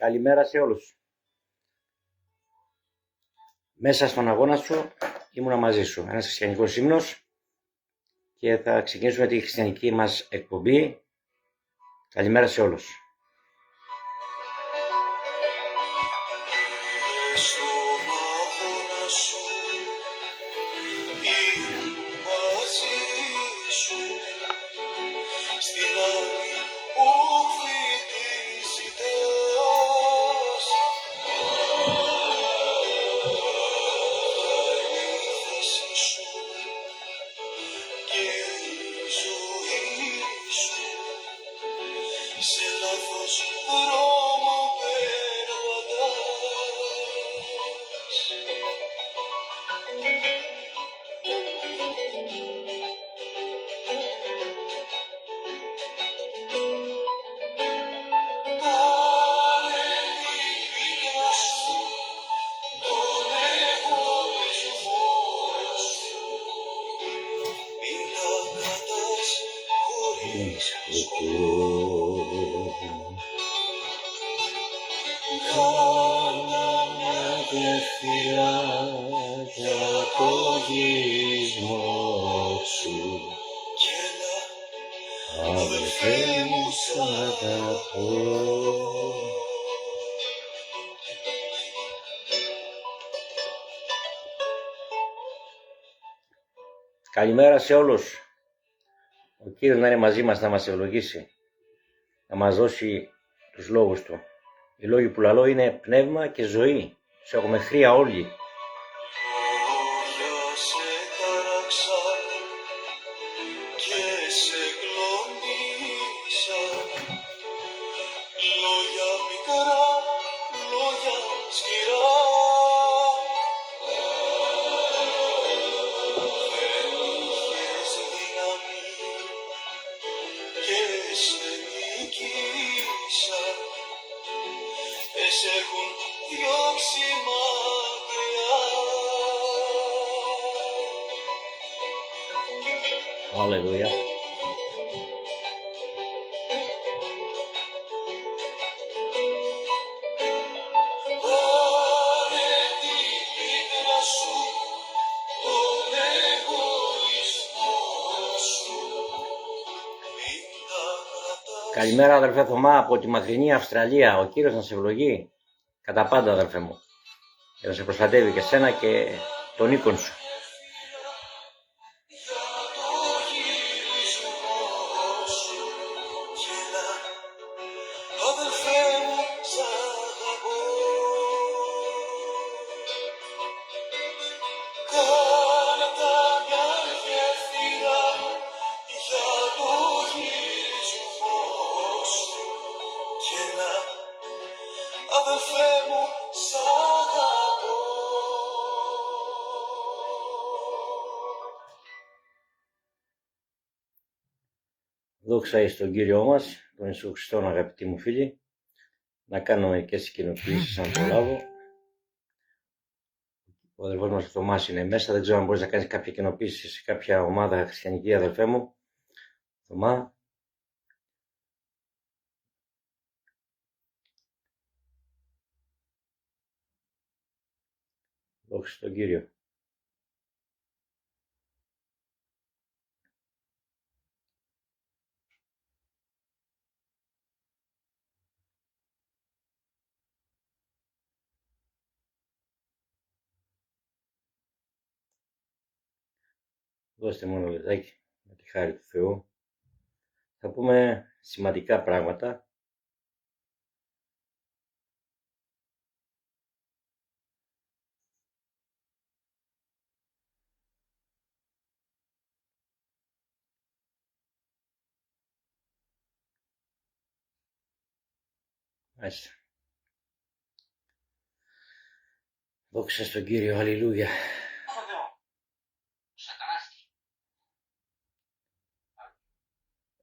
Καλημέρα σε όλους. Μέσα στον αγώνα σου ήμουνα μαζί σου. Ένας χριστιανικός ύμνος και θα ξεκινήσουμε τη χριστιανική μας εκπομπή. Καλημέρα σε όλους. Καλημέρα σε όλους. Ο Κύριος να είναι μαζί μας, να μας ευλογήσει, να μας δώσει τους λόγους Του. Οι λόγοι που λαλώ είναι πνεύμα και ζωή. Σε έχουμε χρία όλοι. Αλληλούια. Καλημέρα αδερφέ Θωμά από τη μακρινή Αυστραλία. Ο Κύριος να σε ευλογεί κατά πάντα αδερφέ μου και να σε προστατεύει και σένα και τον οίκον σου. Δόξα εις τον Κύριο μας, τον Ιησού Χριστόν, αγαπητοί μου φίλοι. Να κάνω μερικές κοινοποιήσεις αν προλάβω. Ο αδερφός μας ο Θωμάς είναι μέσα, δεν ξέρω αν μπορείς να κάνεις κάποια κοινοποίηση σε κάποια ομάδα χριστιανική αδερφέ μου. Θωμά. Δόξα στον Κύριο. Δώστε μόνο λεπτάκι, με τη χάρη του Θεού. Θα πούμε σημαντικά πράγματα. Μάλιστα. Δόξα στον Κύριο, αλληλούια.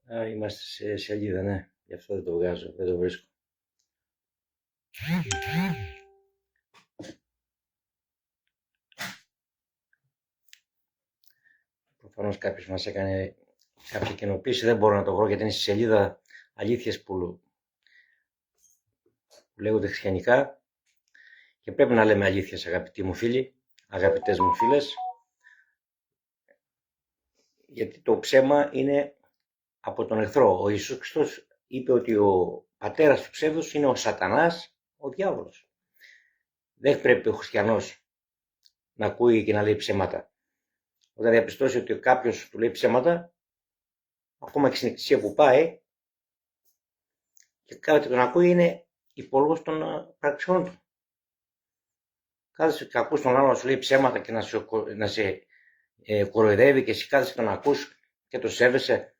Είμαστε σε σελίδα, ναι. Γι' αυτό δεν το βγάζω, δεν το βρίσκω. Προφανώς κάποιος μας έκανε κάποια κοινοποίηση, δεν μπορώ να το βρω γιατί είναι στη σελίδα αλήθειες που λέγονται χριστιανικά και πρέπει να λέμε αλήθειες, αγαπητοί μου φίλοι, αγαπητές μου φίλες, γιατί το ψέμα είναι από τον εχθρό. Ο Ιησούς Χριστός είπε ότι ο πατέρας του ψεύδους είναι ο σατανάς, ο διάβολος. Δεν πρέπει ο χριστιανός να ακούει και να λέει ψέματα. Όταν διαπιστώσει ότι κάποιος του λέει ψέματα, ακόμα και στην εκκλησία που πάει, και κάτι τον ακούει, είναι υπόλογος των πραξιών του. Κάθεσαι και ακούς τον άλλο να σου λέει ψέματα και να σε κοροϊδεύει και εσύ κάθεσαι και τον ακούς και το σέβεσαι.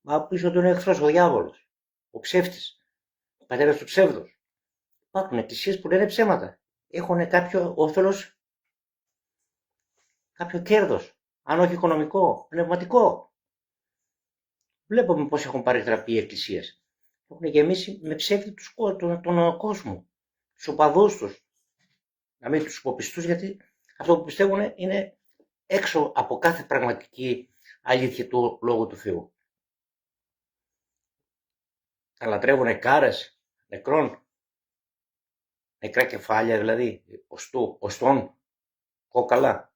Μα πίσω του είναι εχθρός, ο διάβολος, ο ψεύτης, ο πατέρας του ψεύδους. Υπάρχουν εκκλησίες που λένε ψέματα. Έχουν κάποιο όφελος, κάποιο κέρδος, αν όχι οικονομικό, πνευματικό. Βλέπουμε πώς έχουν παρεκτραπεί οι εκκλησίες. Έχουν γεμίσει με ψεύτη τον κόσμο, τους οπαδούς τους. Να μην τους υποπιστούς, γιατί αυτό που πιστεύουν είναι έξω από κάθε πραγματική αλήθεια του Λόγου του Θεού. Θα λατρεύουν κάρες νεκρών, νεκρά κεφάλια δηλαδή, οστών, κόκαλα.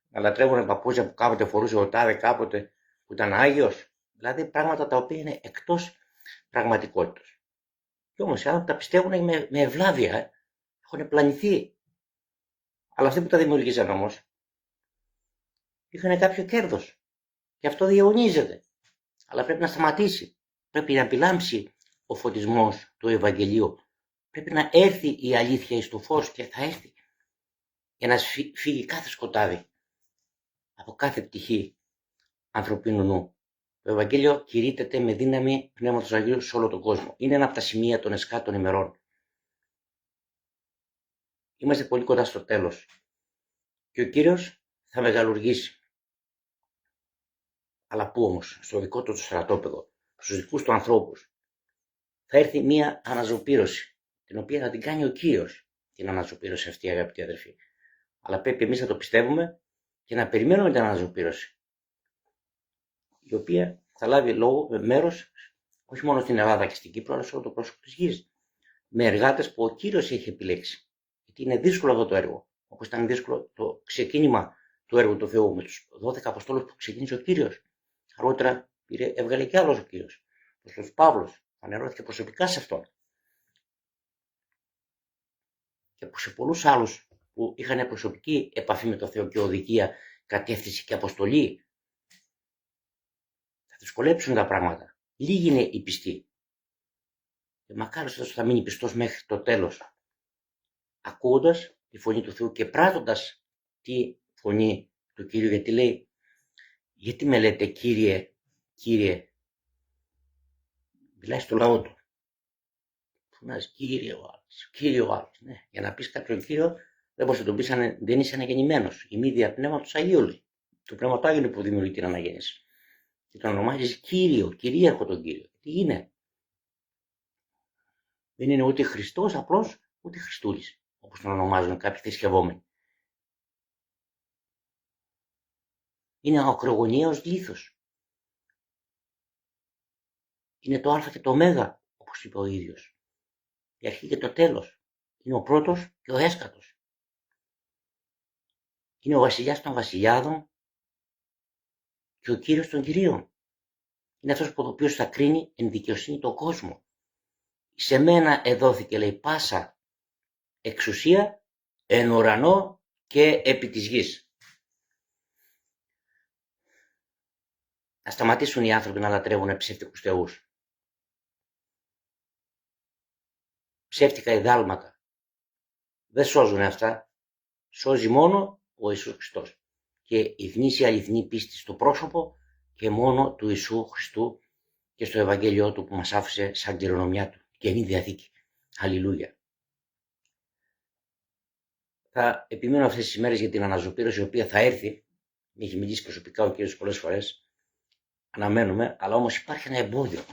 Να λατρεύουν παπούτσια που κάποτε φορούσε ο τάδε κάποτε που ήταν Άγιος. Δηλαδή πράγματα τα οποία είναι εκτός πραγματικότητας. Και όμως οι άνθρωποι τα πιστεύουν με ευλάβεια, έχουν πλανηθεί. Αλλά αυτοί που τα δημιουργήσαν όμως είχαν κάποιο κέρδος. Και αυτό διαιωνίζεται. Αλλά πρέπει να σταματήσει. Πρέπει να επιλάμψει ο φωτισμός του Ευαγγελίου. Πρέπει να έρθει η αλήθεια εις το φως και θα έρθει. Για να φύγει κάθε σκοτάδι από κάθε πτυχή ανθρωπίνου νου. Το Ευαγγέλιο κηρύττεται με δύναμη Πνεύματος Αγίου σε όλο τον κόσμο. Είναι ένα από τα σημεία των εσκάτων ημερών. Είμαστε πολύ κοντά στο τέλος. Και ο Κύριος θα μεγαλουργήσει. Αλλά πού όμως? Στο δικό του το στρατόπεδο, στους δικούς του ανθρώπους. Θα έρθει μία αναζωπήρωση, την οποία θα την κάνει ο Κύριος, την αναζωπήρωση αυτή, αγαπητοί αδερφοί. Αλλά πρέπει εμείς να το πιστεύουμε και να περιμένουμε την αναζωπήρωση, η οποία θα λάβει μέρος όχι μόνο στην Ελλάδα και στην Κύπρο, αλλά σε όλο το πρόσωπο της γης. Με εργάτες που ο Κύριος έχει επιλέξει. Γιατί είναι δύσκολο αυτό το έργο. Όπως ήταν δύσκολο το ξεκίνημα του έργου του Θεού με τους 12 Αποστόλους που ξεκίνησε ο Κύριος. Αργότερα έβγαλε κι άλλος ο Κύριος. Ο Παύλος ανερώθηκε προσωπικά σε αυτόν. Και σε πολλούς άλλους που είχαν προσωπική επαφή με το Θεό και οδηγία, κατεύθυνση και αποστολή. Θα δυσκολέψουν τα πράγματα. Λίγοι είναι οι πιστοί. Και μακάρι αυτός θα μείνει πιστός μέχρι το τέλος. Ακούγοντας τη φωνή του Θεού και πράττοντας τη φωνή του Κύριου, γιατί λέει, γιατί με λέτε Κύριε, Κύριε? Μιλάει στο λαό του. Φωνάζει Κύριε ο άλλος, Κύριε ο άλλος. Ναι, για να πεις κάποιον Κύριο δεν μπορείς να τον πεις αν δεν είσαι αναγεννημένος. Η μη δια Πνεύματος Αγίου λέει. Το Πνεύμα του Άγιου είναι που δημιουργεί την αναγέννηση. Και τον ονομάζεις Κύριο, κυρίαρχο τον Κύριο. Τι είναι? Δεν είναι ούτε Χριστός απλώς, ούτε Χριστούλης, όπως τον ονομάζουν κάποιοι θρησκευόμενοι. Είναι ο ακρογωνιαίος λίθος. Είναι το Α και το Ω, όπως είπε ο ίδιος. Η αρχή και το τέλος. Είναι ο πρώτος και ο έσκατος. Είναι ο βασιλιάς των βασιλιάδων και ο Κύριος των κυρίων. Είναι αυτός που ο οποίος θα κρίνει εν δικαιοσύνη τον κόσμο. Σε μένα εδόθηκε, λέει, πάσα εξουσία εν ουρανό και επί της γης. Να σταματήσουν οι άνθρωποι να λατρεύουν ψεύτικους θεούς. Ψεύτικα ιδάλματα. Δεν σώζουν αυτά. Σώζει μόνο ο Ιησούς Χριστός. Και η γνήσια αληθινή πίστη στο πρόσωπο και μόνο του Ιησού Χριστού και στο Ευαγγέλιο του που μας άφησε σαν κληρονομιά του. Καινή Διαθήκη. Αλληλούια. Θα επιμείνω αυτές τις ημέρες για την αναζωπήρωση, η οποία θα έρθει. Με έχει μιλήσει προσωπικά ο Κύριος πολλές φορές. Αναμένουμε, αλλά όμως υπάρχει ένα εμπόδιο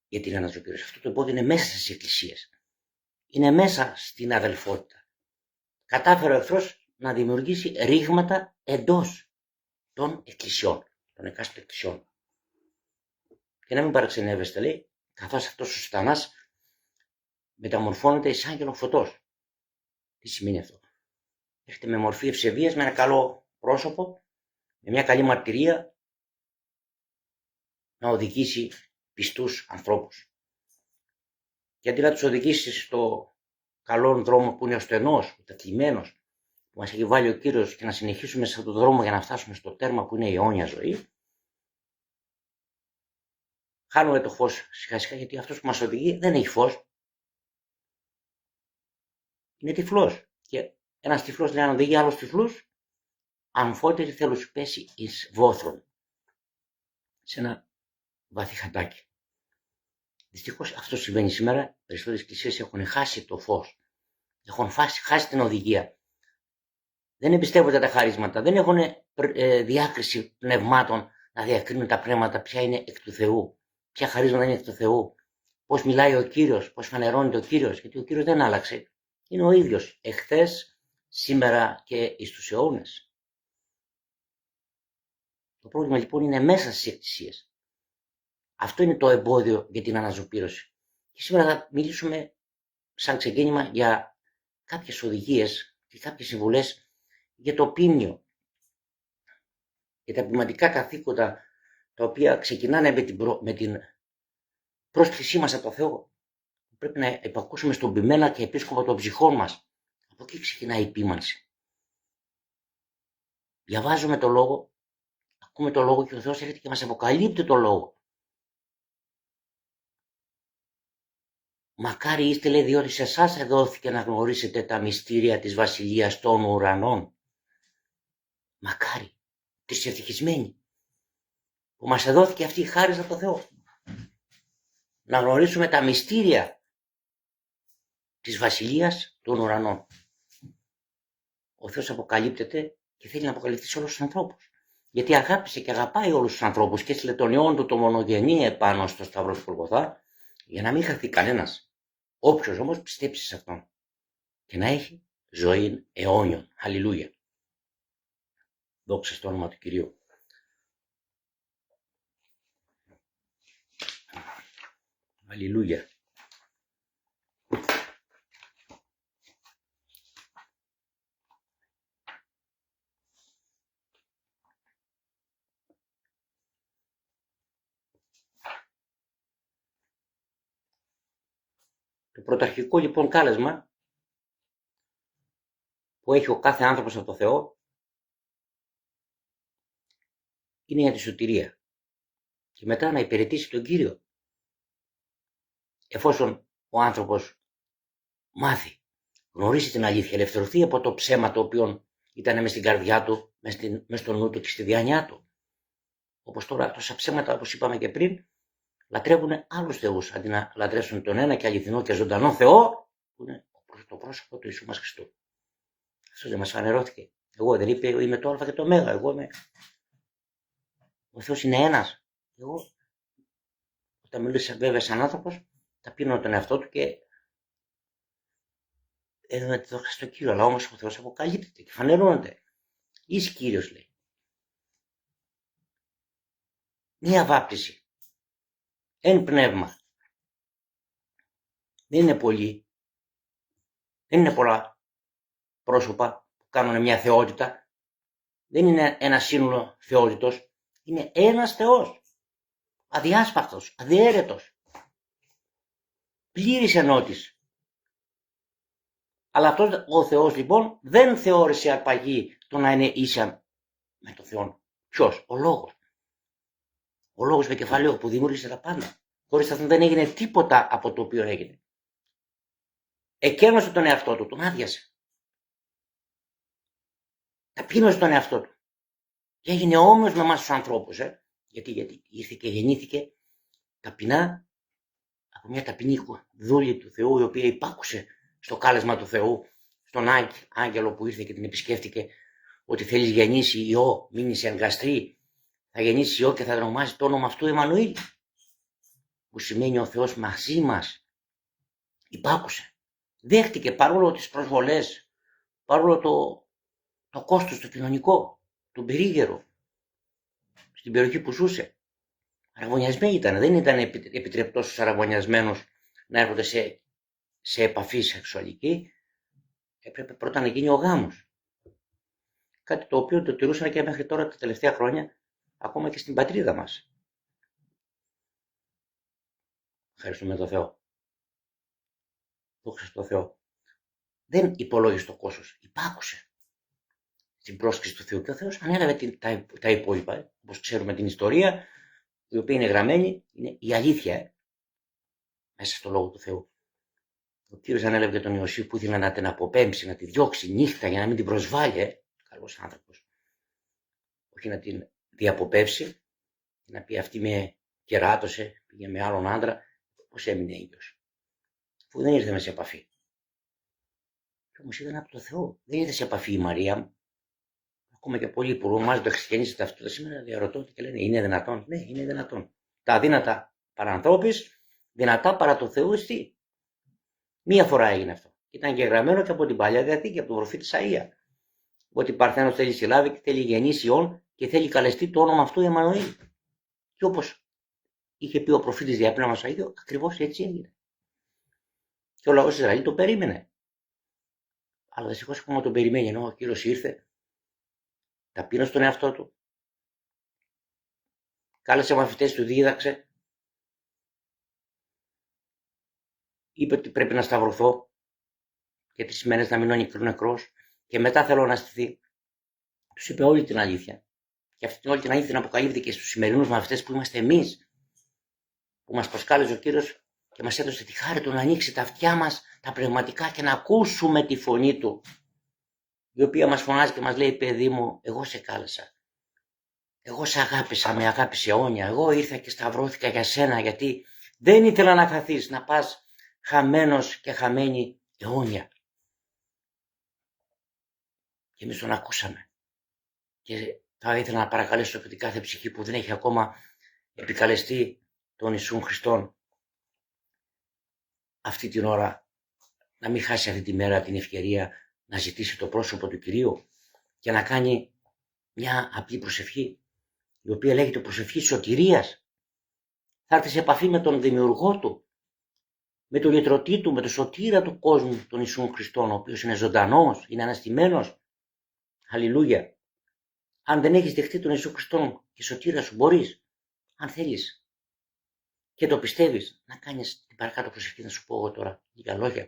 για την αναζωπήρωση. Αυτό το εμπόδιο είναι μέσα στις εκκλησίες. Είναι μέσα στην αδελφότητα. Κατάφερε ο εχθρός να δημιουργήσει ρήγματα εντός των εκκλησιών, των εκάστοτε εκκλησιών. Και να μην παραξενεύεστε, λέει, καθώς αυτός ο σατανάς μεταμορφώνεται εις άγγελο φωτός. Τι σημαίνει αυτό? Έρχεται με μορφή ευσεβίας, με ένα καλό πρόσωπο, με μια καλή μαρτυρία, να οδηγήσει πιστούς ανθρώπους. Και αντί να τους οδηγήσει στο καλό δρόμο που είναι ο στενός, ο τεθλιμμένος, που μας έχει βάλει ο Κύριος, και να συνεχίσουμε σε αυτόν τον δρόμο για να φτάσουμε στο τέρμα που είναι η αιώνια ζωή, χάνουμε το φως σιγά σιγά, γιατί αυτός που μας οδηγεί δεν έχει φως. Είναι τυφλός. Και ένας τυφλός, λέει, αν οδηγεί άλλους τυφλούς, αμφότεροι θέλουν σου πέσει εις βόθρον, σε ένα βαθύ χαντάκι. Δυστυχώς αυτό συμβαίνει σήμερα. Οι περισσότερες εκκλησίες έχουν χάσει το φως. Έχουν χάσει την οδηγία. Δεν εμπιστεύονται τα χαρίσματα. Δεν έχουν διάκριση πνευμάτων να διακρίνουν τα πνεύματα ποια είναι εκ του Θεού, ποια χαρίσματα είναι εκ του Θεού, πώς μιλάει ο Κύριος, πώς φανερώνεται ο Κύριος. Γιατί ο Κύριος δεν άλλαξε. Είναι ο ίδιος εχθές, σήμερα και εις τους αιώνες. Το πρόβλημα λοιπόν είναι μέσα στις εκκλησίες. Αυτό είναι το εμπόδιο για την αναζωπήρωση. Και σήμερα θα μιλήσουμε σαν ξεκίνημα για κάποιες οδηγίες και κάποιες συμβουλές για το ποίμνιο, για τα ποιηματικά καθήκοντα, τα οποία ξεκινάνε με την πρόσκλησή μας από το Θεό. Πρέπει να υπακούσουμε στον ποιμένα και επίσκοπο των ψυχών μας. Από εκεί ξεκινάει η ποίμανση. Διαβάζουμε το Λόγο, ακούμε το Λόγο και ο Θεός έρχεται και μας αποκαλύπτει το Λόγο. Μακάρι είστε, λέει, διότι σε εσάς δόθηκε να γνωρίσετε τα μυστήρια της Βασιλείας των Ουρανών. Μακάρι, τις ευτυχισμένοι, που μας δόθηκε αυτή η χάρις από το Θεό. Να γνωρίσουμε τα μυστήρια της Βασιλείας των Ουρανών. Ο Θεός αποκαλύπτεται και θέλει να αποκαλυφθεί σε όλους τους ανθρώπους. Γιατί αγάπησε και αγαπάει όλους τους ανθρώπους και έστειλε τον Υιόν του το μονογενή επάνω στο Σταυρό του Γολγοθά, για να μην χαθεί κανένας. Όποιος όμως πιστέψει σε αυτόν και να έχει ζωή αιώνιον. Αλληλούια. Δόξα στο όνομα του Κυρίου. Αλληλούια. Το πρωταρχικό λοιπόν κάλεσμα που έχει ο κάθε άνθρωπος από το Θεό είναι για τη σωτηρία και μετά να υπηρετήσει τον Κύριο. Εφόσον ο άνθρωπος μάθει, γνωρίσει την αλήθεια, ελευθερωθεί από το ψέμα το οποίο ήταν μες στην καρδιά του, μες στο νου του και στη διάνοιά του. Όπως τώρα τόσα ψέματα, όπως είπαμε και πριν, λατρεύουν άλλους θεούς, αντί να λατρεύσουν τον ένα και αληθινό και ζωντανό Θεό, που είναι το πρόσωπο του Ιησού μας Χριστού. Αυτό δεν μας φανερώθηκε. Εγώ δεν είπε, είμαι το Α και το Ω. Εγώ είμαι. Ο Θεός είναι ένας. Εγώ, όταν μιλούσα βέβαια σαν άνθρωπος, ταπείνω τον εαυτό του και έδωνα τη δόξα στον Κύριο. Αλλά όμως ο Θεός αποκαλύπτεται και φανερώνεται. Εις Κύριος, λέει. Μία βάπτιση. Εν πνεύμα. Δεν είναι πολλοί. Δεν είναι πολλά πρόσωπα που κάνουν μια θεότητα. Δεν είναι ένα σύνολο θεότητος. Είναι ένας Θεός. Αδιάσπαρτος, αδιέρετος. Πλήρης ενότης. Αλλά αυτός ο Θεός λοιπόν δεν θεώρησε αρπαγή το να είναι ίσα με τον Θεό. Ποιος? Ο Λόγος. Ο Λόγος με κεφαλαίο που δημιούργησε τα πάντα. Χωρίς αυτόν δεν έγινε τίποτα από το οποίο έγινε. Εκένωσε τον εαυτό του, τον άδειασε. Ταπείνωσε τον εαυτό του. Και έγινε όμοιος με εμάς τους ανθρώπους. Γιατί ήρθε και γεννήθηκε ταπεινά από μια ταπεινή δούλη του Θεού, η οποία υπάκουσε στο κάλεσμα του Θεού, στον άγγελο που ήρθε και την επισκέφτηκε, ότι θέλει γεννήσει ιό, μείνει εγκαστρή, θα γεννήσει ιό και θα ονομάσει το όνομα αυτού Εμμανουήλ, που σημαίνει ο Θεός μαζί μας. Υπάκουσε. Δέχτηκε παρόλο τις προσβολές, παρόλο το κόστος το κοινωνικό, τον περίγερο, στην περιοχή που ζούσε. Αραβωνιασμένοι ήταν. Δεν ήταν επιτρεπτό στους αραβωνιασμένους να έρχονται σε επαφή σεξουαλική. Έπρεπε πρώτα να γίνει ο γάμος. Κάτι το οποίο το τηρούσαν και μέχρι τώρα τα τελευταία χρόνια, ακόμα και στην πατρίδα μας. Ευχαριστούμε τον Θεό. Δόξα τω Θεώ. Δεν υπολόγισε το κόστος, υπάκουσε στην πρόσκληση του Θεού και ο Θεός ανέλαβε τα υπόλοιπα. Όπως ξέρουμε την ιστορία, η οποία είναι γραμμένη, είναι η αλήθεια μέσα στο Λόγο του Θεού. Ο Κύριος ανέλαβε τον Ιωσήφ που ήθελε να την αποπέμψει, να τη διώξει νύχτα για να μην την προσβάλλει. Καλός άνθρωπος. Όχι να την διαποπεύσει και να πει αυτή με κεράτωσε, πήγε με άλλον άντρα, πώς έμεινε ίδιος. Αφού δεν ήρθε σε επαφή. Και όμως ήταν από το Θεό. Δεν ήρθε σε επαφή η Μαρία μου. Ακόμα και πολλοί που ονομάζονται χριστιανοί ταυτότητα σήμερα διαρωτώνται και λένε: είναι δυνατόν? Ναι, είναι δυνατόν. Τα αδύνατα παρά ανθρώπης, δυνατά παρά το Θεό εστί. Μία φορά έγινε αυτό. Ήταν και γραμμένο και από την Παλιά Διαθήκη, από τον προφήτη Ισαΐα. Ότι Παρθένος θέλει συλλάβει και θέλει γεννήσει Υιόν και θέλει καλεστεί το όνομα αυτού Εμμανουήλ. Και όπως είχε πει ο προφήτης δια Πνεύματος Αγίου, ακριβώς έτσι έγινε. Και ο λαός Ισραήλ το περίμενε. Αλλά δυστυχώς ακόμα τον περιμένει, ενώ ο Κύριος ήρθε, ταπείνωσε στον εαυτό του. Κάλεσε μαθητές του, δίδαξε. Είπε ότι πρέπει να σταυρωθώ και 3 μέρες να μείνω νεκρός και μετά θέλω να στηθεί. Τους είπε όλη την αλήθεια. Και αυτή όλη την αλήθεια αποκαλύφθηκε στους σημερινούς μαθητές που είμαστε εμείς. Που μας προσκάλεσε ο Κύριος και μας έδωσε τη χάρη του να ανοίξει τα αυτιά μας, τα πνευματικά και να ακούσουμε τη φωνή του. Η οποία μας φωνάζει και μας λέει: παιδί μου, εγώ σε κάλεσα. Εγώ σε αγάπησα, με αγάπησε αιώνια. Εγώ ήρθα και σταυρώθηκα για σένα, γιατί δεν ήθελα να χαθείς, να πας χαμένος και χαμένη αιώνια. Και εμείς τον ακούσαμε. Και θα ήθελα να παρακαλέσω και την κάθε ψυχή που δεν έχει ακόμα επικαλεστεί τον Ιησούν Χριστόν αυτή την ώρα, να μην χάσει αυτή τη μέρα την ευκαιρία να ζητήσει το πρόσωπο του Κυρίου και να κάνει μια απλή προσευχή, η οποία λέγεται προσευχή σωτηρίας. Θα έρθει σε επαφή με τον Δημιουργό του, με τον Λυτρωτή του, με τον Σωτήρα του κόσμου, τον Ιησούν Χριστόν, ο οποίος είναι ζωντανός, είναι αναστημένος. Αλληλούια. Αν δεν έχεις δεχτεί τον Ιησούν Χριστόν και Σωτήρα σου, μπορείς, αν θέλεις και το πιστεύεις, να κάνεις την παρακάτω προσευχή. Να σου πω εγώ τώρα λίγα λόγια,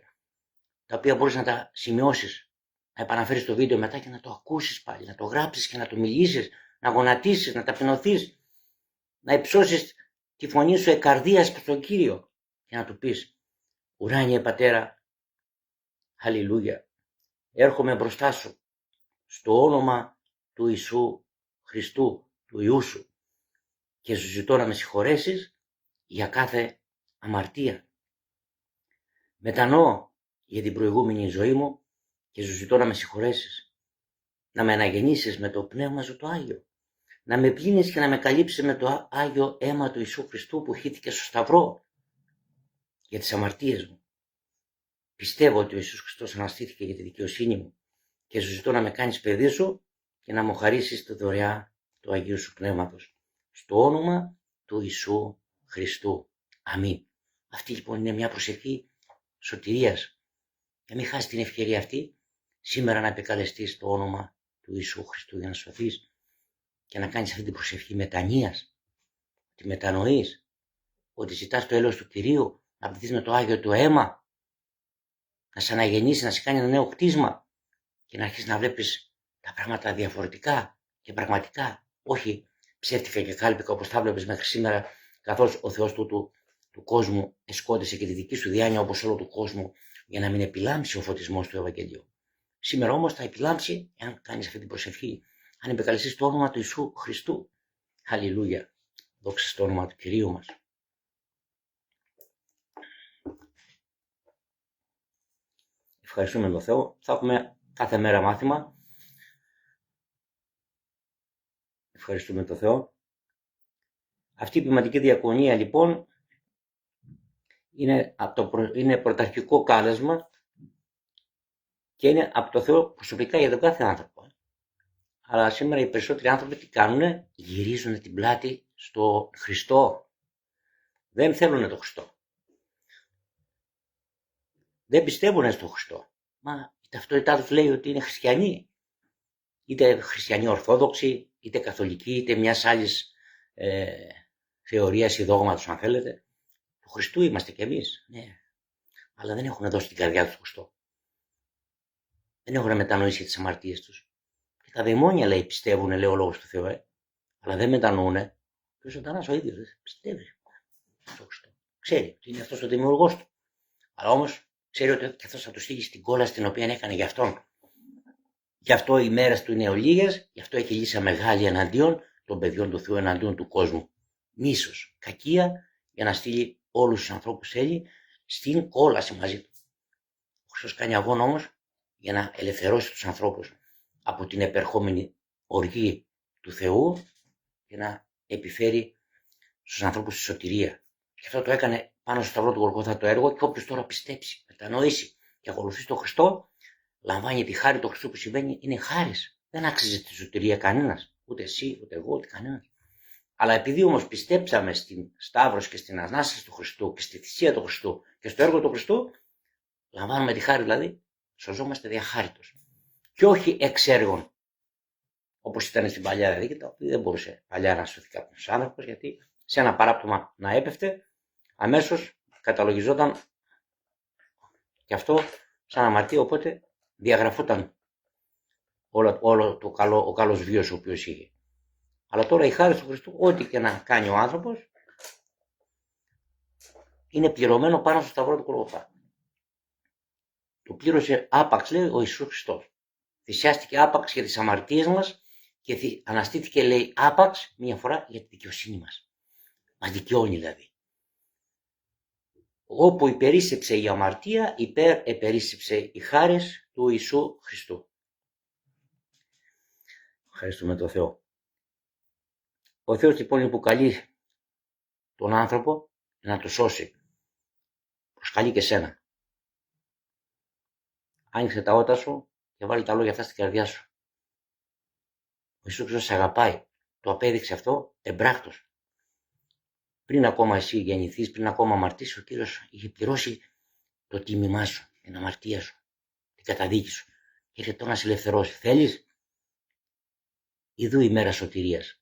τα οποία μπορείς να τα σημειώσεις, να επαναφέρεις το βίντεο μετά και να το ακούσεις πάλι, να το γράψεις και να το μιλήσεις, να γονατίσεις, να ταπεινωθείς, να υψώσεις τη φωνή σου εκαρδίας προς τον Κύριο και να του πεις: ουράνιε Πατέρα, αλληλούια, έρχομαι μπροστά σου στο όνομα του Ιησού Χριστού, του Υιού σου, και σου ζητώ να με συγχωρέσεις για κάθε αμαρτία. Μετανοώ για την προηγούμενη ζωή μου και σου ζητώ να με συγχωρέσεις, να με αναγεννήσεις με το Πνεύμα σου το Άγιο, να με πλύνεις και να με καλύψεις με το Άγιο αίμα του Ιησού Χριστού που χύθηκε στο Σταυρό για τις αμαρτίες μου. Πιστεύω ότι ο Ιησούς Χριστός αναστήθηκε για τη δικαιοσύνη μου και σου ζητώ να με κάνεις παιδί σου και να μου χαρίσεις τη δωρεά του Αγίου σου Πνεύματος. Στο όνομα του Ιησού Χριστού. Αμήν. Αυτή λοιπόν είναι μια προσευχή σωτηρίας. Και μην χάσει την ευκαιρία αυτή σήμερα να επικαλεστείς το όνομα του Ιησού Χριστού για να σωθείς και να κάνεις αυτή την προσευχή μετανοίας. Ότι μετανοείς, ότι ζητάς το έλεος του Κυρίου, να πληθείς με το Άγιο του αίμα, να σε αναγεννήσει, να σε κάνει ένα νέο κτίσμα και να αρχίσεις να βλέπεις τα πράγματα διαφορετικά και πραγματικά, όχι ψεύτικα και κάλπικα όπως τα βλέπεις μέχρι σήμερα, καθώς ο Θεός του κόσμου εσκόντησε και τη δική σου διάνοια όπως όλο του κόσμου για να μην επιλάμψει ο φωτισμός του Ευαγγελίου. Σήμερα όμως θα επιλάμψει εάν κάνεις αυτή την προσευχή, αν επικαλεστείς το όνομα του Ιησού Χριστού. Αλληλούια. Δόξα στο όνομα του Κυρίου μας. Ευχαριστούμε τον Θεό. Θα έχουμε κάθε μέρα μάθημα. Ευχαριστούμε τον Θεό. Αυτή η ποιηματική διακονία λοιπόν είναι πρωταρχικό κάλεσμα και είναι από το Θεό προσωπικά για τον κάθε άνθρωπο. Αλλά σήμερα οι περισσότεροι άνθρωποι τι κάνουνε? Γυρίζουν την πλάτη στο Χριστό. Δεν θέλουν το Χριστό. Δεν πιστεύουν στο Χριστό. Μα η ταυτότητά τους λέει ότι είναι χριστιανοί. Είτε χριστιανοί ορθόδοξοι, είτε καθολικοί, είτε μιας άλλης θεωρίας ή δόγματος αν θέλετε. Του Χριστού είμαστε κι εμείς. Ναι. Αλλά δεν έχουν δώσει την καρδιά τους στο Χριστό. Δεν έχουν μετανοήσει τις αμαρτίες τους. Και τα δαιμόνια λέει πιστεύουν, λέει ο λόγος του Θεού. Αλλά δεν μετανοούν. Και ο Σατανάς ο ίδιος πιστεύει στο Χριστό. Ξέρει ότι είναι αυτός ο δημιουργός του. Αλλά όμως ξέρει ότι και αυτός θα του στείλει στην κόλαση την οποία έκανε για αυτόν. Γι' αυτό οι μέρες του είναι ολίγες, γι' αυτό έχει λύσα μεγάλη εναντίον των παιδιών του Θεού, εναντίον του κόσμου. Μίσος, κακία, για να στείλει όλους τους ανθρώπους θέλει στην κόλαση μαζί του. Ο Χριστός κάνει αγώνα όμως για να ελευθερώσει τους ανθρώπους από την επερχόμενη οργή του Θεού και να επιφέρει στους ανθρώπους τη σωτηρία. Και αυτό το έκανε πάνω στο σταυρό του Γολγοθά το έργο και όποιος τώρα πιστέψει, μετανοήσει και ακολουθεί τον Χριστό, λαμβάνει τη χάρη του Χριστού που συμβαίνει, είναι χάρις. Δεν άξιζε τη σωτηρία κανένας, ούτε εσύ, ούτε εγώ, ούτε κανένας. Αλλά επειδή όμως πιστέψαμε στην Σταύρωση και στην Ανάσταση του Χριστού και στη θυσία του Χριστού και στο έργο του Χριστού, λαμβάνουμε τη χάρη, δηλαδή σωζόμαστε διαχάριτος. Και όχι εξ έργων, όπως ήταν στην παλιά διαδίκη, τα οποία δεν μπορούσε παλιά να σωθεί κάποιος άνθρωπος, γιατί σε ένα παράπτωμα να έπεφτε, αμέσως καταλογιζόταν και αυτό σαν αμαρτία, οπότε διαγραφόταν όλο το καλό, ο καλός βίος ο οποίος είχε. Αλλά τώρα η χάρη του Χριστού, ό,τι και να κάνει ο άνθρωπος, είναι πληρωμένο πάνω στο σταυρό του Γολγοθά. Το πλήρωσε άπαξ, λέει, ο Ιησούς Χριστός. Θυσιάστηκε άπαξ για τις αμαρτίες μας και αναστήθηκε, λέει, άπαξ μία φορά για τη δικαιοσύνη μας. Μας δικαιώνει δηλαδή. Όπου υπερίσσεψε η αμαρτία, επερίσσεψε η χάρις του Ιησού Χριστού. Ευχαριστούμε τον Θεό. Ο Θεός λοιπόν είναι που καλεί τον άνθρωπο να το σώσει. Προσκαλεί και σένα. Άνοιξε τα ότα σου και βάλει τα λόγια αυτά στην καρδιά σου. Ο Ιησούς Χριστός σε αγαπάει. Το απέδειξε αυτό εμπράκτος. Πριν ακόμα εσύ γεννηθείς, πριν ακόμα αμαρτήσεις, ο Κύριος είχε πληρώσει το τίμημά σου, την αμαρτία σου, την καταδίκη σου. Και έρχεται τώρα να σε ελευθερώσει. Θέλεις? Ιδού η μέρα σωτηρίας.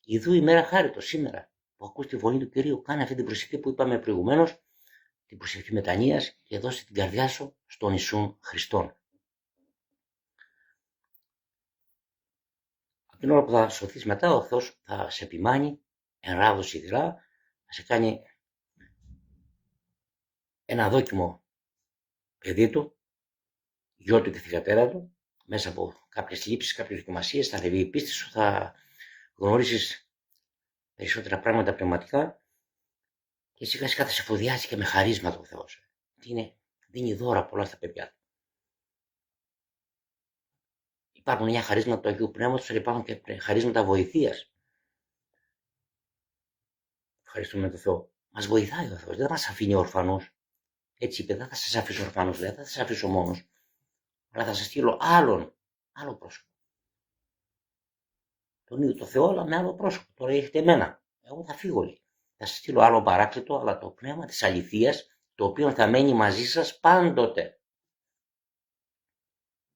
Ιδού η μέρα χάριτος σήμερα που ακούς τη φωνή του Κυρίου. Κάνε αυτή την προσευχή που είπαμε προηγουμένως, την προσευχή μετανοίας και δώσε την καρδιά σου στον Ιησούν Χριστόν. Από την ώρα που θα σωθείς μετά, ο Θεός θα σε επιμάνει εν ράβδο σιδηρά, να σε κάνει ένα δόκιμο παιδί του, γιο του και θυγατέρα του, μέσα από κάποιες λήψεις, κάποιες δοκιμασίες, θα ανεβεί η πίστη σου, θα γνωρίσεις περισσότερα πράγματα πνευματικά και σιγά σιγά θα σε φοδιάσει και με χαρίσματα ο Θεός. Δίνει δώρα πολλά στα παιδιά του. Υπάρχουν 9 χαρίσματα του Αγίου Πνεύματος, αλλά υπάρχουν και χαρίσματα βοηθείας. Ευχαριστούμε τον Θεό. Μας βοηθάει ο Θεός, δεν μας αφήνει ορφανούς. Έτσι είπε, δεν θα σας αφήσω ορφανούς, δεν θα σας αφήσω μόνος, αλλά θα σας στείλω άλλο πρόσωπο. Τον ίδιο το Θεό, αλλά με άλλο πρόσωπο. Τώρα έχετε εμένα. Εγώ θα φύγω, λέει. Θα σας στείλω άλλο παράκλητο, αλλά το πνεύμα της αληθείας, το οποίο θα μένει μαζί σας πάντοτε.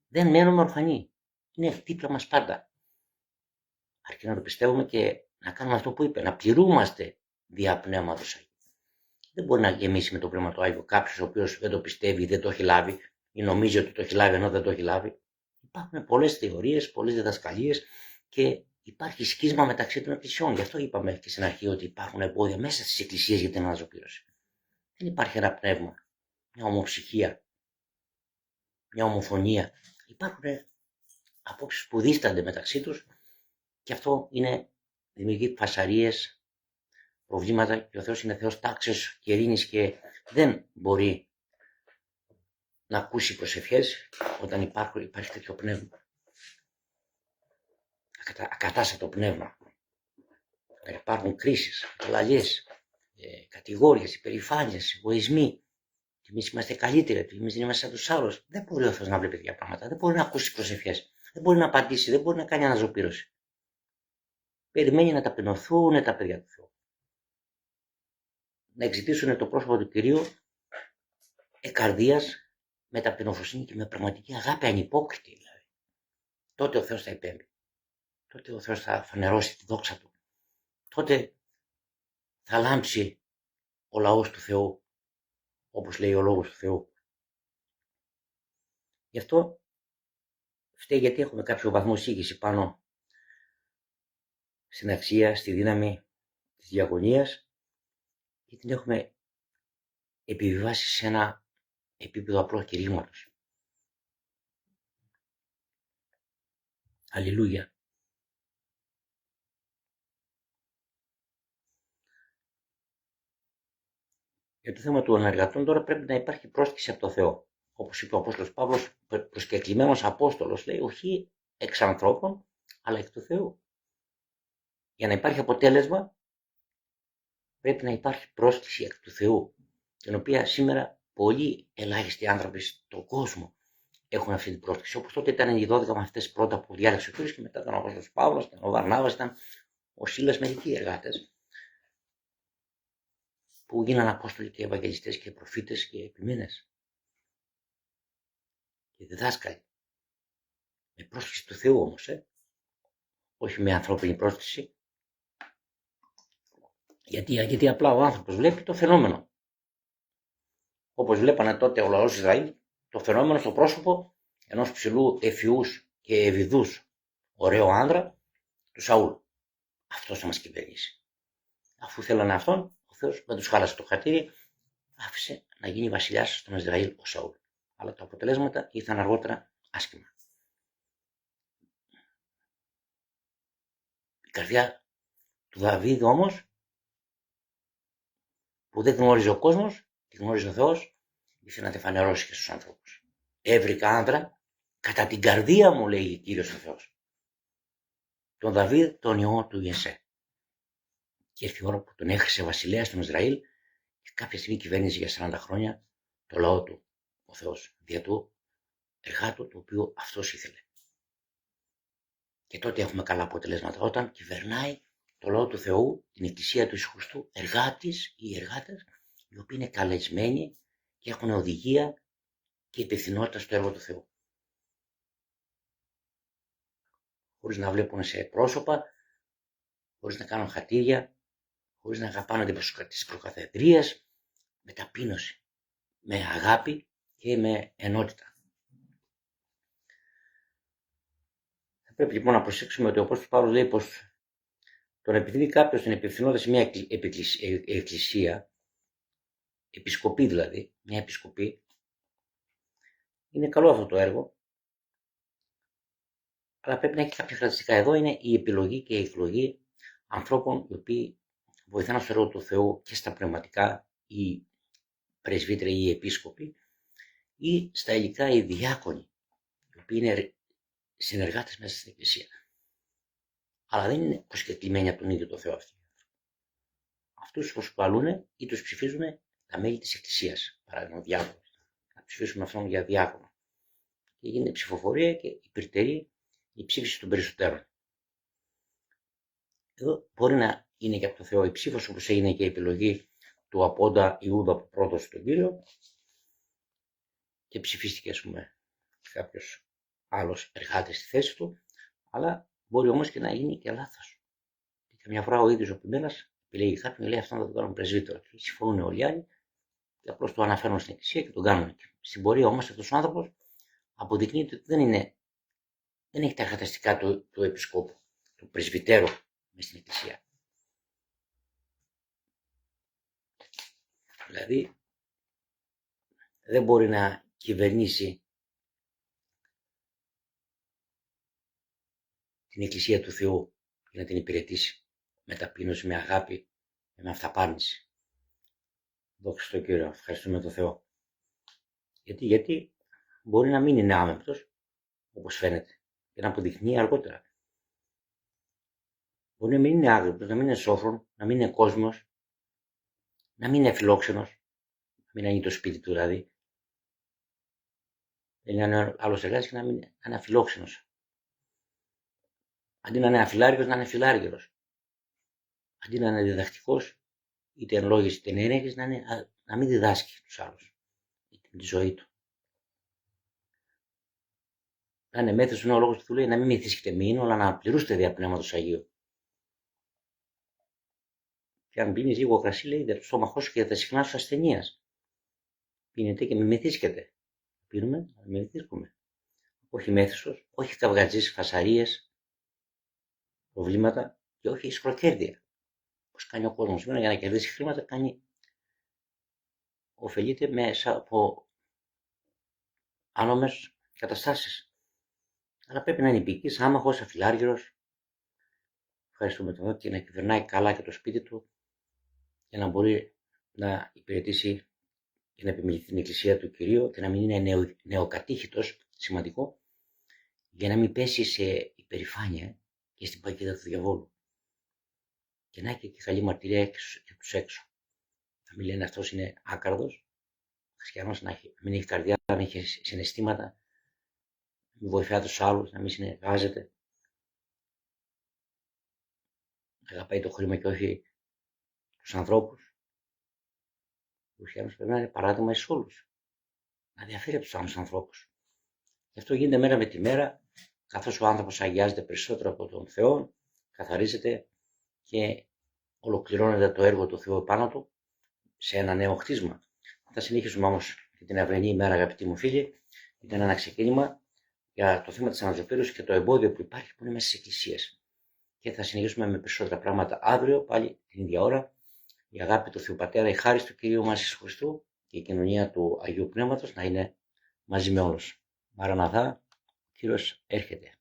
Δεν μένουμε ορφανοί. Είναι δίπλα μας πάντα. Αρκεί να το πιστεύουμε και να κάνουμε αυτό που είπε, να πληρούμαστε δια πνεύματος Αγίου. Δεν μπορεί να γεμίσει με το πνεύμα του Άγιο κάποιος ο οποίος δεν το πιστεύει, δεν το έχει λάβει ή νομίζει ότι το έχει λάβει ενώ δεν το έχει λάβει. Υπάρχουν πολλές θεωρίες, πολλές διδασκαλίες και υπάρχει σκίσμα μεταξύ των εκκλησιών. Γι' αυτό είπαμε και στην αρχή ότι υπάρχουν εμπόδια μέσα στις εκκλησίες για την αναζωπήρωση. Δεν υπάρχει ένα πνεύμα, μια ομοψυχία, μια ομοφωνία. Υπάρχουν απόψεις που δίστανται μεταξύ τους και αυτό δημιουργεί φασαρίες, προβλήματα και ο Θεός είναι Θεός τάξης και ειρήνης και δεν μπορεί να ακούσει προσευχές όταν υπάρχει τέτοιο πνεύμα. Ακατάστατο πνεύμα. Υπάρχουν κρίσεις, λαλιές, κατηγόριες, υπερηφάνειες, εγωισμοί. Εμείς είμαστε καλύτεροι, εμείς δεν είμαστε σαν τους άλλους. Δεν μπορεί ο Θεός να βλέπει τέτοια πράγματα. Δεν μπορεί να ακούσει προσευχές. Δεν μπορεί να απαντήσει, δεν μπορεί να κάνει αναζωπήρωση. περιμένει να ταπεινωθούν τα παιδιά του Θεού. Να εξητήσουν το πρόσωπο του Κυρίου καρδίας, με ταπεινοφροσύνη και με πραγματική αγάπη, ανυπόκριτη δηλαδή. Τότε ο Θεός θα υπέμβει. Τότε ο Θεός θα φανερώσει τη δόξα του. Τότε θα λάμψει ο λαός του Θεού, όπως λέει ο λόγος του Θεού. Γι' αυτό φταίει γιατί έχουμε κάποιο βαθμό σύγχυση πάνω στην αξία, στη δύναμη της διαγωνίας και την έχουμε επιβιβάσει σε ένα επίπεδο απλό κηρύγματος. Αλληλούια. Για το θέμα των εργατών τώρα πρέπει να υπάρχει πρόσκληση από το Θεό. Όπως είπε ο Απόστολος Παύλος, προσκεκλημένος Απόστολος, λέει, όχι εξ ανθρώπων, αλλά εκ του Θεού. Για να υπάρχει αποτέλεσμα, πρέπει να υπάρχει πρόσκληση εκ του Θεού, την οποία σήμερα πολλοί ελάχιστοι άνθρωποι στον κόσμο έχουν αυτή την πρόσκληση. Όπως τότε ήταν οι 12 μαθητές πρώτα που διάλεξε ο Κύριος και μετά ήταν ο Απόστολος Παύλος, ήταν ο Βαρνάβας, ήταν ο Σίλας, μερικοί εργάτες που γίνανε Απόστολοι και Ευαγγελιστές και προφήτες και επιμήνες και διδάσκαλοι. Με πρόσκληση του Θεού όμως, όχι με ανθρώπινη πρόσκληση. Γιατί απλά ο άνθρωπος βλέπει το φαινόμενο. Όπως βλέπανε τότε ο λαός Ισραήλ, το φαινόμενο στο πρόσωπο ενός ψηλού ευφυούς και ευηδούς ωραίου άνδρα, του Σαούλ. Αυτός θα μας κυβερνήσει. Αφού θέλανε αυτόν, ο Θεός δεν τους χάλασε το χατήρι, άφησε να γίνει βασιλιάς στον Ισραήλ ο Σαούλ. Αλλά τα αποτελέσματα ήρθαν αργότερα άσχημα. Η καρδιά του Δαβίδ όμως, που δεν γνώριζε ο κόσμος, τη γνώριζε ο Θεός, ήθελε να τη φανερώσει και στους ανθρώπους. Έβρικα άντρα κατά την καρδία μου, λέει ο Κύριος ο Θεός. Τον Δαβίδ, τον ιό του Ιεσέ. Και ήρθε η ώρα που τον έχρισε βασιλέα στον Ισραήλ και κάποια στιγμή κυβέρνησε για 40 χρόνια το λαό του, ο Θεός, δια του εργάτου, το οποίο αυτός ήθελε. Και τότε έχουμε καλά αποτελέσματα. Όταν κυβερνάει το λαό του Θεού, την εκκλησία του Ιησού Χριστού, εργάτες ή εργάτες, οι οποίοι είναι καλεσμένοι και έχουν οδηγία και υπευθυνότητα στο έργο του Θεού. Χωρίς να βλέπουν σε πρόσωπα, χωρίς να κάνουν χατήρια, χωρίς να αγαπάνε τις προκαθεδρίες, με ταπείνωση, με αγάπη και με ενότητα. Θα πρέπει λοιπόν να προσέξουμε ότι ο Απόστολος Παύλος λέει πως τον επειδή κάποιος την υπευθυνότητα σε μια εκκλησία, επισκοπή δηλαδή, μια επισκοπή, είναι καλό αυτό το έργο, αλλά πρέπει να έχει κάποια χαρακτηριστικά. Εδώ είναι η επιλογή και η εκλογή ανθρώπων οι οποίοι βοηθάνε στο έργο του Θεού και στα πνευματικά, οι πρεσβύτεροι ή οι επίσκοποι, ή στα υλικά οι διάκονοι, οι οποίοι είναι συνεργάτες μέσα στην εκκλησία. Αλλά δεν είναι προσκεκλημένοι από τον ίδιο το Θεό αυτοί. Αυτούς τους προσκαλούν ή τους ψηφίζουν τα μέλη της εκκλησίας, παράδειγμα διάκονο. Να ψηφίσουμε αυτόν για διάκονο. Και γίνεται ψηφοφορία και υπερτερεί η ψήφιση των περισσότερων. Εδώ μπορεί να είναι και από το Θεό η ψήφος, όπως έγινε και η επιλογή του Απόντα Ιούδα που πρόδωσε τον Κύριο και ψηφίστηκε, ας πούμε, κάποιος άλλος εργάτης στη θέση του, αλλά μπορεί όμως και να γίνει και λάθος. Και καμιά φορά ο ίδιος ο Πιμένας επιλέγει κάποιον, λέει αυτόν θα τον κάνουν πρεσβύτερο. Και συμφωνούν όλοι οι άλλοι και απλώς το αναφέρουν στην εκκλησία και τον κάνουν. Στην πορεία όμως αυτός ο άνθρωπος αποδεικνύεται ότι δεν έχει τα χαρακτηριστικά του επισκόπου, του πρεσβυτέρου μες στην εκκλησία. Δηλαδή δεν μπορεί να κυβερνήσει την εκκλησία του Θεού και να την υπηρετήσει με ταπείνωση, με αγάπη και με αυταπάρνηση. Δόξα στον Κύριο, ευχαριστούμε τον Θεό. Γιατί μπορεί να μην είναι άμεμπτος, όπως φαίνεται, και να αποδεικνύει αργότερα. Μπορεί να μην είναι άγρυπτος, να μην είναι σόφρον, να μην είναι κόσμος, να μην είναι φιλόξενος, να μην ανοίγει το σπίτι του δηλαδή. Δεν είναι άλλος εργάτης και να μην είναι αφιλόξενος. Αντί να είναι αφιλάργυρος, να είναι φιλάργυρος. αντί να είναι διδακτικός, είτε εν λόγis είτε εν έννοιες, να μην διδάσκει τους άλλους, είτε με τη ζωή του. Να είναι μέθοδος, είναι ο λόγος που του λέει να μην μυθίσκετε μήνυ, αλλά να πληρούσετε δια Πνεύματος Αγίου. Και αν πίνεις λίγο κρασί, λέει, για το στόμαχό σου και για τα συχνά σου ασθενείας. Πίνετε και μην μυθίσκετε. Πίνουμε, αλλά μην μυθίσκουμε. Όχι μέθησος, όχι καυγατζής, φασαρίες, προβλήματα και όχι ισχροκέρδεια. Πώς κάνει ο κόσμος σήμερα για να κερδίσει χρήματα, ωφελείται μέσα από άνομες καταστάσεις. Αλλά πρέπει να είναι υπηκής, άμαχος, αφιλάργυρος. Ευχαριστούμε τον Θεό και να κυβερνάει καλά και το σπίτι του για να μπορεί να υπηρετήσει και να επιμεληθεί την Εκκλησία του Κυρίου και να μην είναι νεοκατήχητος, σημαντικό, για να μην πέσει σε υπερηφάνεια και στην παγίδα του διαβόλου. Και να έχει και καλή μαρτυρία και τους έξω. Θα μην λένε αυτός είναι άκαρδος, χριστιανός, να μην έχει καρδιά, να μην έχει συναισθήματα, να μην βοηθάει τους άλλους, να μην συνεργάζεται. Να αγαπάει το χρήμα και όχι τους ανθρώπους. Ο χριστιανός πρέπει να είναι παράδειγμα εις όλους. Να διαφέρει από τους άλλους ανθρώπους. Γι' αυτό γίνεται μέρα με τη μέρα, καθώς ο άνθρωπος αγιάζεται περισσότερο από τον Θεό, καθαρίζεται και ολοκληρώνεται το έργο του Θεού επάνω του σε ένα νέο χτίσμα. Θα συνεχίσουμε όμως και την αυριανή ημέρα, αγαπητοί μου φίλοι. Ήταν ένα ξεκίνημα για το θέμα της αναζωπήρωσης και το εμπόδιο που υπάρχει που είναι μέσα στις εκκλησίες. Και θα συνεχίσουμε με περισσότερα πράγματα αύριο, πάλι την ίδια ώρα. Η αγάπη του Θεού Πατέρα, η χάρις του Κυρίου μας Ιησού Χριστού και η κοινωνία του Αγίου Πνεύματος να είναι μαζί με όλους. Μαραναθά, ο Κύριος έρχεται.